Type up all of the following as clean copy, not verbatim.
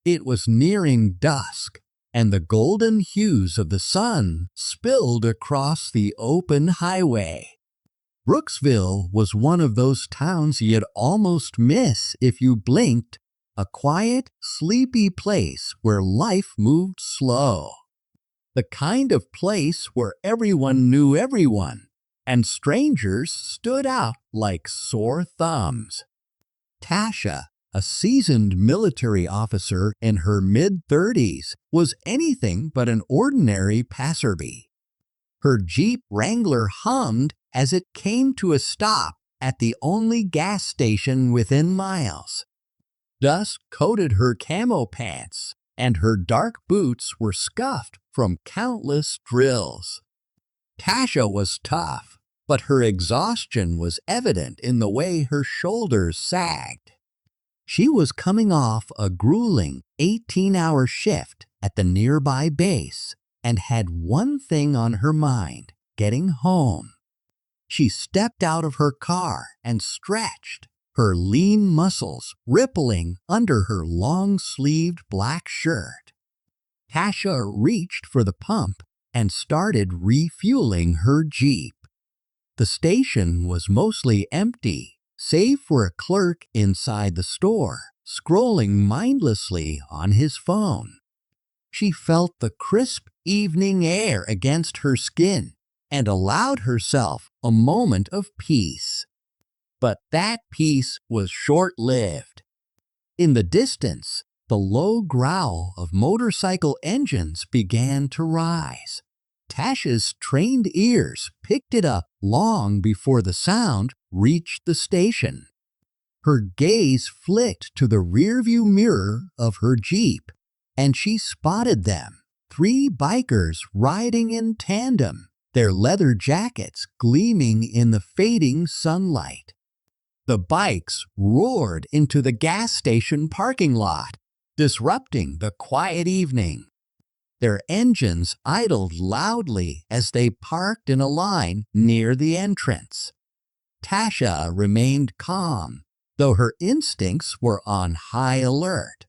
It was nearing dusk, and the golden hues of the sun spilled across the open highway. Brooksville was one of those towns you'd almost miss if you blinked, a quiet, sleepy place where life moved slow. The kind of place where everyone knew everyone, and strangers stood out like sore thumbs. Tasha, a seasoned military officer in her mid-30s, was anything but an ordinary passerby. Her Jeep Wrangler hummed as it came to a stop at the only gas station within miles. Dust coated her camo pants, and her dark boots were scuffed from countless drills. Tasha was tough, but her exhaustion was evident in the way her shoulders sagged. She was coming off a grueling 18-hour shift at the nearby base and had one thing on her mind: getting home. She stepped out of her car and stretched, her lean muscles rippling under her long-sleeved black shirt. Tasha reached for the pump and started refueling her Jeep. The station was mostly empty, save for a clerk inside the store, scrolling mindlessly on his phone. She felt the crisp evening air against her skin and allowed herself a moment of peace. But that peace was short-lived. In the distance, the low growl of motorcycle engines began to rise. Tasha's trained ears picked it up long before the sound reached the station. Her gaze flicked to the rearview mirror of her Jeep, and she spotted them, 3 bikers riding in tandem, their leather jackets gleaming in the fading sunlight. The bikes roared into the gas station parking lot, disrupting the quiet evening. Their engines idled loudly as they parked in a line near the entrance. Tasha remained calm, though her instincts were on high alert.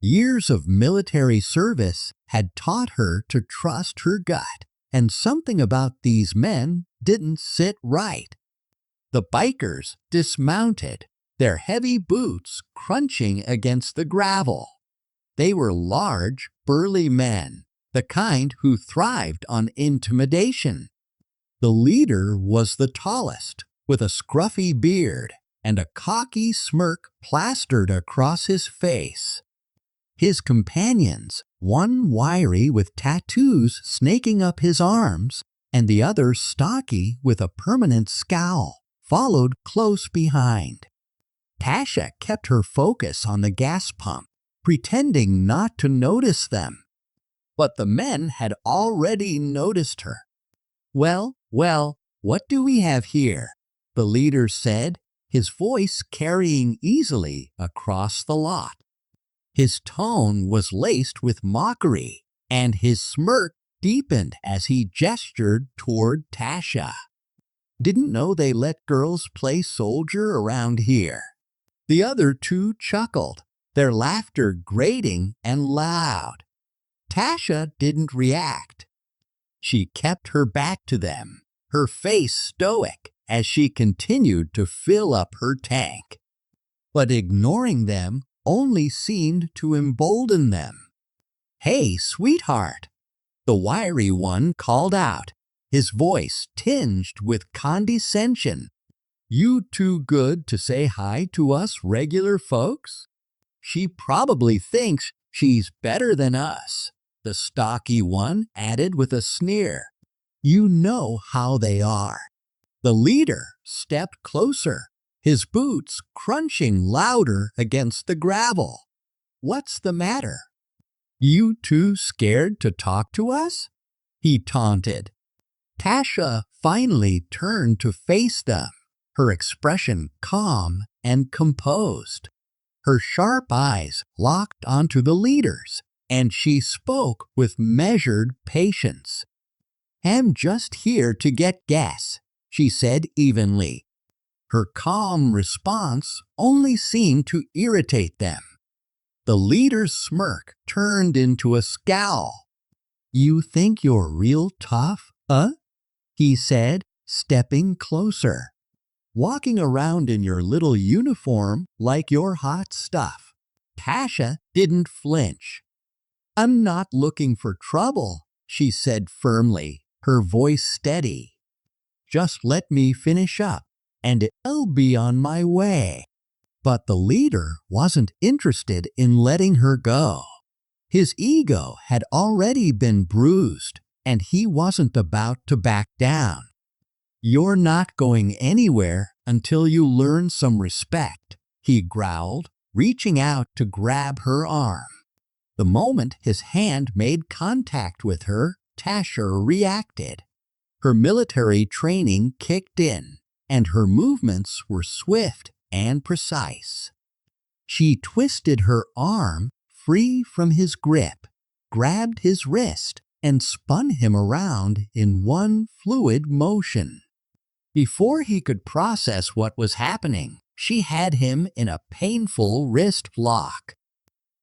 Years of military service had taught her to trust her gut, and something about these men didn't sit right. The bikers dismounted, their heavy boots crunching against the gravel. They were large, burly men, the kind who thrived on intimidation. The leader was the tallest, with a scruffy beard and a cocky smirk plastered across his face. His companions, one wiry with tattoos snaking up his arms, and the other stocky with a permanent scowl, followed close behind. Tasha kept her focus on the gas pump, pretending not to notice them. But the men had already noticed her. Well, what do we have here?" the leader said, his voice carrying easily across the lot. His tone was laced with mockery, and his smirk deepened as he gestured toward Tasha. "Didn't know they let girls play soldier around here." The other 2 chuckled, their laughter grating and loud. Tasha didn't react. She kept her back to them, her face stoic as she continued to fill up her tank. But ignoring them only seemed to embolden them. "Hey, sweetheart," the wiry one called out, his voice tinged with condescension. "You too good to say hi to us regular folks?" "She probably thinks she's better than us," the stocky one added with a sneer. "You know how they are." The leader stepped closer, his boots crunching louder against the gravel. "What's the matter? You too scared to talk to us?" he taunted. Tasha finally turned to face them, her expression calm and composed. Her sharp eyes locked onto the leader's, and she spoke with measured patience. "I'm just here to get gas," she said evenly. Her calm response only seemed to irritate them. The leader's smirk turned into a scowl. "You think you're real tough, huh?" he said, stepping closer. "Walking around in your little uniform like you're hot stuff." Tasha didn't flinch. "I'm not looking for trouble," she said firmly, her voice steady. "Just let me finish up, and I'll be on my way." But the leader wasn't interested in letting her go. His ego had already been bruised, and he wasn't about to back down. "You're not going anywhere until you learn some respect," he growled, reaching out to grab her arm. The moment his hand made contact with her, Tasha reacted. Her military training kicked in, and her movements were swift and precise. She twisted her arm free from his grip, grabbed his wrist, and spun him around in one fluid motion. Before he could process what was happening, she had him in a painful wrist lock.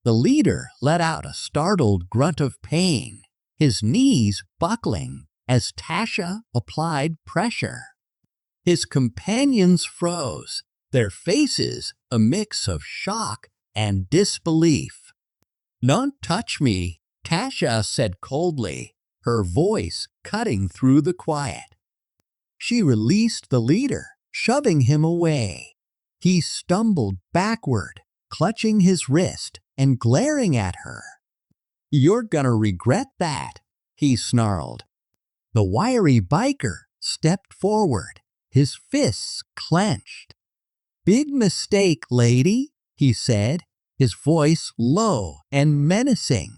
The leader let out a startled grunt of pain, his knees buckling as Tasha applied pressure. His companions froze, their faces a mix of shock and disbelief. "Don't touch me," Tasha said coldly, her voice cutting through the quiet. She released the leader, shoving him away. He stumbled backward, clutching his wrist and glaring at her. "You're gonna regret that," he snarled. The wiry biker stepped forward, his fists clenched. "Big mistake, lady," he said, his voice low and menacing.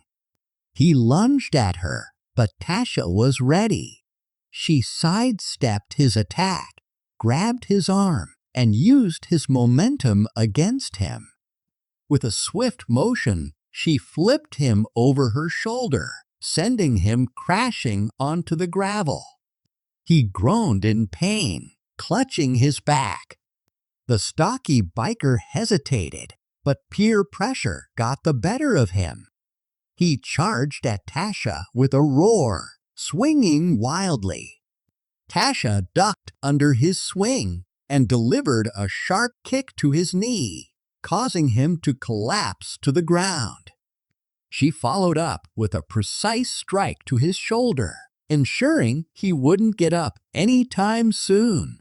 He lunged at her, but Tasha was ready. She sidestepped his attack, grabbed his arm, and used his momentum against him. With a swift motion, she flipped him over her shoulder, sending him crashing onto the gravel. He groaned in pain, clutching his back. The stocky biker hesitated, but peer pressure got the better of him. He charged at Tasha with a roar, swinging wildly. Tasha ducked under his swing and delivered a sharp kick to his knee, causing him to collapse to the ground. She followed up with a precise strike to his shoulder, ensuring he wouldn't get up anytime soon.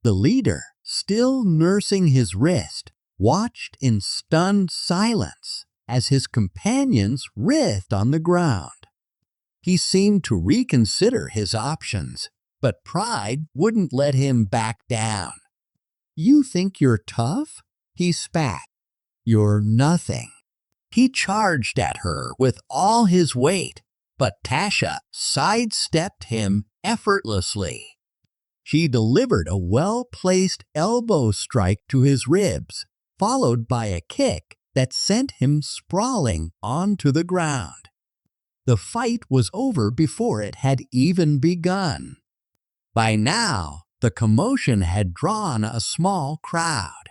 The leader, still nursing his wrist, watched in stunned silence as his companions writhed on the ground. He seemed to reconsider his options, but pride wouldn't let him back down. "You think you're tough?" he spat. "You're nothing." He charged at her with all his weight, but Tasha sidestepped him effortlessly. She delivered a well-placed elbow strike to his ribs, followed by a kick that sent him sprawling onto the ground. The fight was over before it had even begun. By now, the commotion had drawn a small crowd.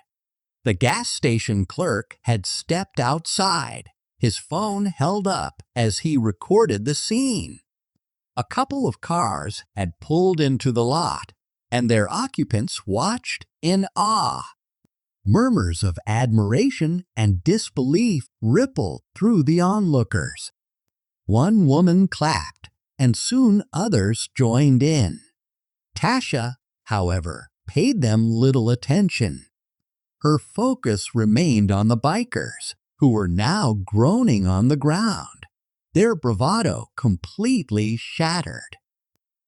The gas station clerk had stepped outside, his phone held up as he recorded the scene. A couple of cars had pulled into the lot, and their occupants watched in awe. Murmurs of admiration and disbelief rippled through the onlookers. One woman clapped, and soon others joined in. Tasha, however, paid them little attention. Her focus remained on the bikers, who were now groaning on the ground, their bravado completely shattered.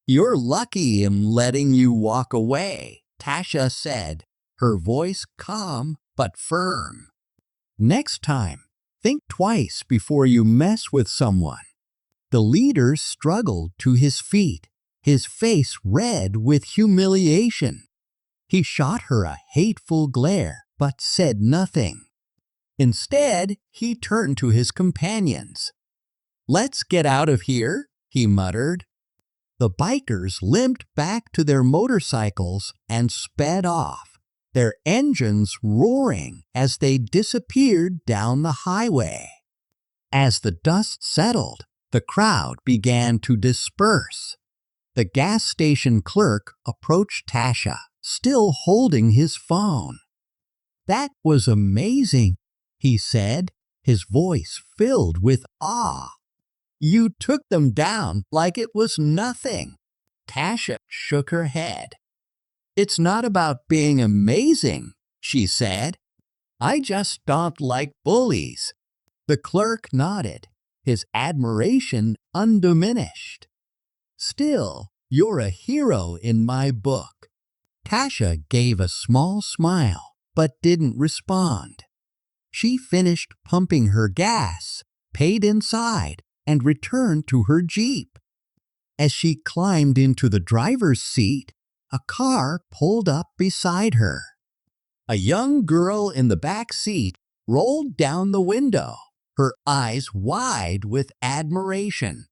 "You're lucky I'm letting you walk away," Tasha said, her voice calm but firm. "Next time, think twice before you mess with someone." The leader struggled to his feet, his face red with humiliation. He shot her a hateful glare, but said nothing. Instead, he turned to his companions. "Let's get out of here," he muttered. The bikers limped back to their motorcycles and sped off, their engines roaring as they disappeared down the highway. As the dust settled, the crowd began to disperse. The gas station clerk approached Tasha, still holding his phone. "That was amazing," he said, his voice filled with awe. "You took them down like it was nothing." Tasha shook her head. "It's not about being amazing," she said. "I just don't like bullies." The clerk nodded, his admiration undiminished. "Still, you're a hero in my book." Tasha gave a small smile, but didn't respond. She finished pumping her gas, paid inside, and returned to her Jeep. As she climbed into the driver's seat, a car pulled up beside her. A young girl in the back seat rolled down the window, her eyes wide with admiration.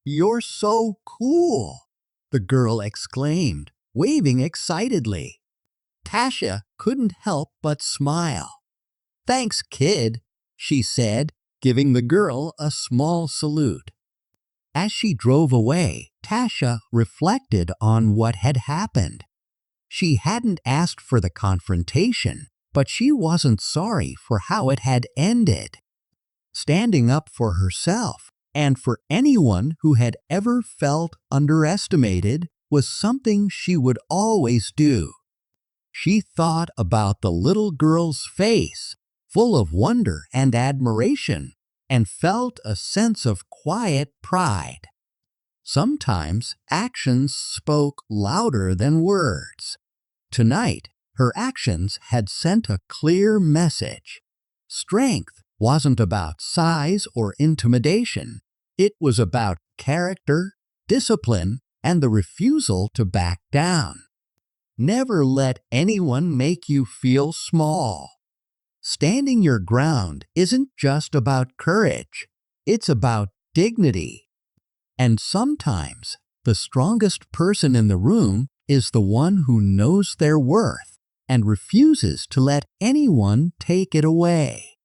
"You're so cool," the girl exclaimed, waving excitedly. Tasha couldn't help but smile. "Thanks, kid," she said, giving the girl a small salute. As she drove away, Tasha reflected on what had happened. She hadn't asked for the confrontation, but she wasn't sorry for how it had ended. Standing up for herself and for anyone who had ever felt underestimated was something she would always do. She thought about the little girl's face, full of wonder and admiration, and felt a sense of quiet pride. Sometimes actions spoke louder than words. Tonight, her actions had sent a clear message. Strength wasn't about size or intimidation. It was about character, discipline, and the refusal to back down. Never let anyone make you feel small. Standing your ground isn't just about courage, it's about dignity. And sometimes, the strongest person in the room is the one who knows their worth and refuses to let anyone take it away.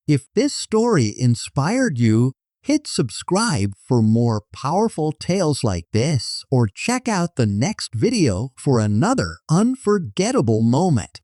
If this story inspired you, hit subscribe for more powerful tales like this, or check out the next video for another unforgettable moment.